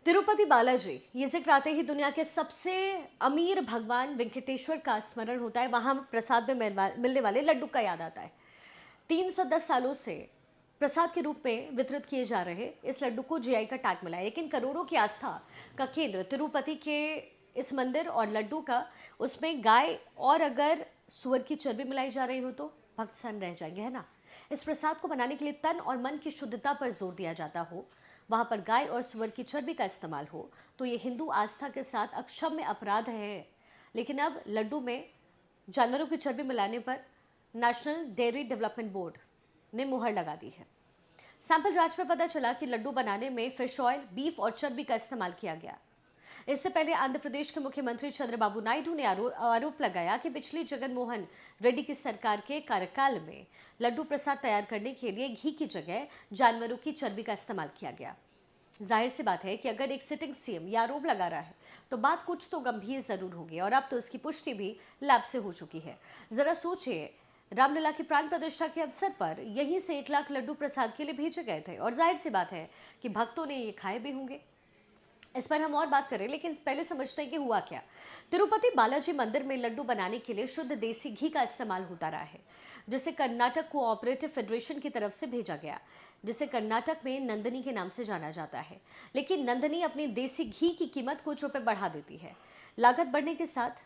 तिरुपति बालाजी, ये जिक्र आते ही दुनिया के सबसे अमीर भगवान वेंकटेश्वर का स्मरण होता है। वहां प्रसाद में मिलने वाले लड्डू का याद आता है। 310 सालों से प्रसाद के रूप में वितरित किए जा रहे इस लड्डू को जीआई का टैग मिला है। लेकिन करोड़ों की आस्था का केंद्र तिरुपति के इस मंदिर और लड्डू का, उसमें गाय और अगर सुअर की चर्बी मिलाई जा रही हो तो भक्त सन रह जाएंगे, है ना। इस प्रसाद को बनाने के लिए तन और मन की शुद्धता पर जोर दिया जाता हो, वहां पर गाय और सुअर की चर्बी का इस्तेमाल हो, तो ये हिंदू आस्था के साथ अक्षम्य अपराध है। लेकिन अब लड्डू में जानवरों की चर्बी मिलाने पर नेशनल डेयरी डेवलपमेंट बोर्ड ने मुहर लगा दी है। सैंपल जांच में पता चला कि लड्डू बनाने में फिश ऑयल, बीफ और चर्बी का इस्तेमाल किया गया। इससे पहले आंध्र प्रदेश के मुख्यमंत्री चंद्रबाबू नायडू ने आरोप लगाया कि पिछली जगन मोहन रेड्डी की सरकार के कार्यकाल में लड्डू प्रसाद तैयार करने के लिए घी की जगह जानवरों की चर्बी का इस्तेमाल किया गया। जाहिर सी बात है कि अगर एक सिटिंग सीएम ये आरोप लगा रहा है तो बात कुछ तो गंभीर जरूर होगी, और अब तो इसकी पुष्टि भी लैब से हो चुकी है। जरा सोचिए, रामलला की प्राण प्रतिष्ठा के अवसर पर यहीं से 1 लाख लड्डू प्रसाद के लिए भेजे गए थे, और जाहिर सी बात है कि भक्तों ने ये खाए भी होंगे। इस पर हम और बात करें, लेकिन पहले समझते हैं कि हुआ क्या। तिरुपति बालाजी मंदिर में लड्डू बनाने के लिए शुद्ध देसी घी का इस्तेमाल होता रहा है, जिसे कर्नाटक कोऑपरेटिव फेडरेशन की तरफ से भेजा गया, जिसे कर्नाटक में नंदनी के नाम से जाना जाता है। लेकिन नंदनी अपनी देसी घी की कीमत कुछ रुपए बढ़ा देती है। लागत बढ़ने के साथ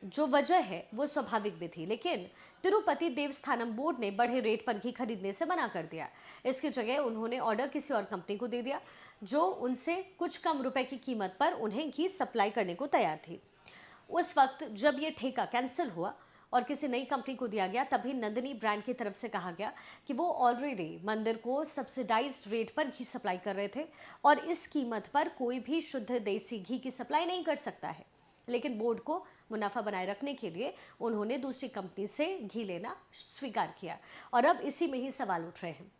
जो वजह है वो स्वाभाविक भी थी, लेकिन तिरुपति देवस्थानम बोर्ड ने बढ़े रेट पर घी खरीदने से मना कर दिया। इसकी जगह उन्होंने ऑर्डर किसी और कंपनी को दे दिया, जो उनसे कुछ कम रुपए की कीमत पर उन्हें घी सप्लाई करने को तैयार थी। उस वक्त जब ये ठेका कैंसिल हुआ और किसी नई कंपनी को दिया गया, तभी नंदिनी ब्रांड की तरफ से कहा गया कि वो ऑलरेडी मंदिर को सब्सिडाइज्ड रेट पर घी सप्लाई कर रहे थे और इस कीमत पर कोई भी शुद्ध देसी घी की सप्लाई नहीं कर सकता है। लेकिन बोर्ड को मुनाफा बनाए रखने के लिए उन्होंने दूसरी कंपनी से घी लेना स्वीकार किया, और अब इसी में ही सवाल उठ रहे हैं,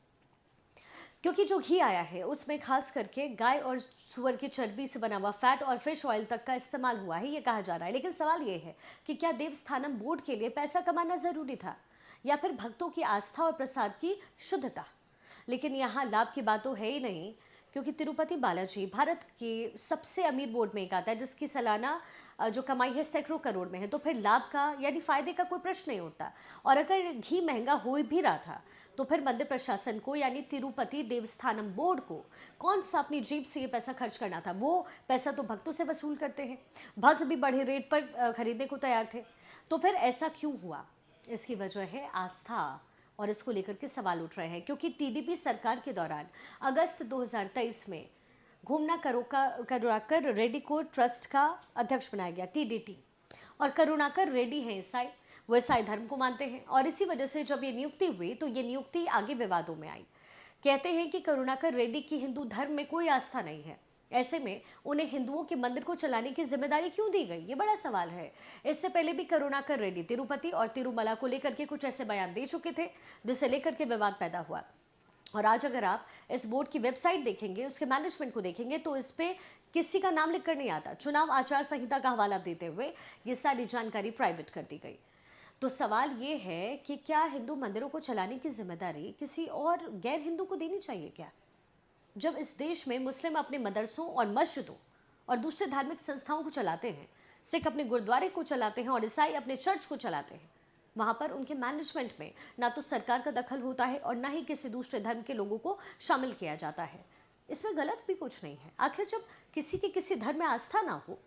क्योंकि जो घी आया है उसमें खास करके गाय और सुअर की चर्बी से बना हुआ फैट और फिश ऑयल तक का इस्तेमाल हुआ है, ये कहा जा रहा है। लेकिन सवाल ये है कि क्या देवस्थानम बोर्ड के लिए पैसा कमाना जरूरी था, या फिर भक्तों की आस्था और प्रसाद की शुद्धता। लेकिन यहाँ लाभ की बात तो है ही नहीं, क्योंकि तिरुपति बालाजी भारत के सबसे अमीर बोर्ड में एक आता है, जिसकी सालाना जो कमाई है सैकड़ों करोड़ में है। तो फिर लाभ का यानी फायदे का कोई प्रश्न नहीं उठता। और अगर घी महंगा हो भी रहा था तो फिर मंदिर प्रशासन को यानी तिरुपति देवस्थानम बोर्ड को कौन सा अपनी जेब से ये पैसा खर्च करना था। वो पैसा तो भक्तों से वसूल करते हैं, भक्त भी बढ़े रेट पर खरीदने को तैयार थे। तो फिर ऐसा क्यों हुआ? इसकी वजह है आस्था, और इसको लेकर के सवाल उठ रहे हैं, क्योंकि टीडीपी सरकार के दौरान अगस्त 2023 में घूमना करुणाकर रेड्डी को ट्रस्ट का अध्यक्ष बनाया गया, टीडीटी। और करुणाकर रेड्डी हैं ईसाई, वो ईसाई धर्म को मानते हैं, और इसी वजह से जब ये नियुक्ति हुई तो ये नियुक्ति आगे विवादों में आई। कहते हैं कि करुणाकर रेड्डी की हिंदू धर्म में कोई आस्था नहीं है, ऐसे में उन्हें हिंदुओं के मंदिर को चलाने की जिम्मेदारी क्यों दी गई, ये बड़ा सवाल है। इससे पहले भी करुणाकर रेड्डी तिरुपति और तिरुमला को लेकर के कुछ ऐसे बयान दे चुके थे, जिसे लेकर के विवाद पैदा हुआ। और आज अगर आप इस बोर्ड की वेबसाइट देखेंगे, उसके मैनेजमेंट को देखेंगे, तो इस पे किसी का नाम लिखकर नहीं आता। चुनाव आचार संहिता का हवाला देते हुए ये सारी जानकारी प्राइवेट कर दी गई। तो सवाल ये है कि क्या हिंदू मंदिरों को चलाने की जिम्मेदारी किसी और गैर हिंदू को देनी चाहिए क्या? जब इस देश में मुस्लिम अपने मदरसों और मस्जिदों और दूसरे धार्मिक संस्थाओं को चलाते हैं, सिख अपने गुरुद्वारे को चलाते हैं और ईसाई अपने चर्च को चलाते हैं, वहां पर उनके मैनेजमेंट में ना तो सरकार का दखल होता है और ना ही किसी दूसरे धर्म के लोगों को शामिल किया जाता है। इसमें गलत भी कुछ नहीं है। आखिर जब किसी की किसी धर्म में आस्था ना हो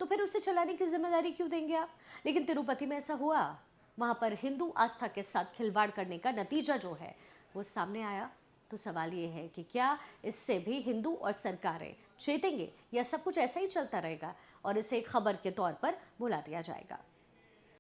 तो फिर उसे चलाने की जिम्मेदारी क्यों देंगे आप? लेकिन तिरुपति में ऐसा हुआ, वहां पर हिंदू आस्था के साथ खिलवाड़ करने का नतीजा जो है वो सामने आया। तो सवाल ये है कि क्या इससे भी हिंदू और सरकारें चेतेंगे, या सब कुछ ऐसा ही चलता रहेगा और इसे एक खबर के तौर पर भुला दिया जाएगा?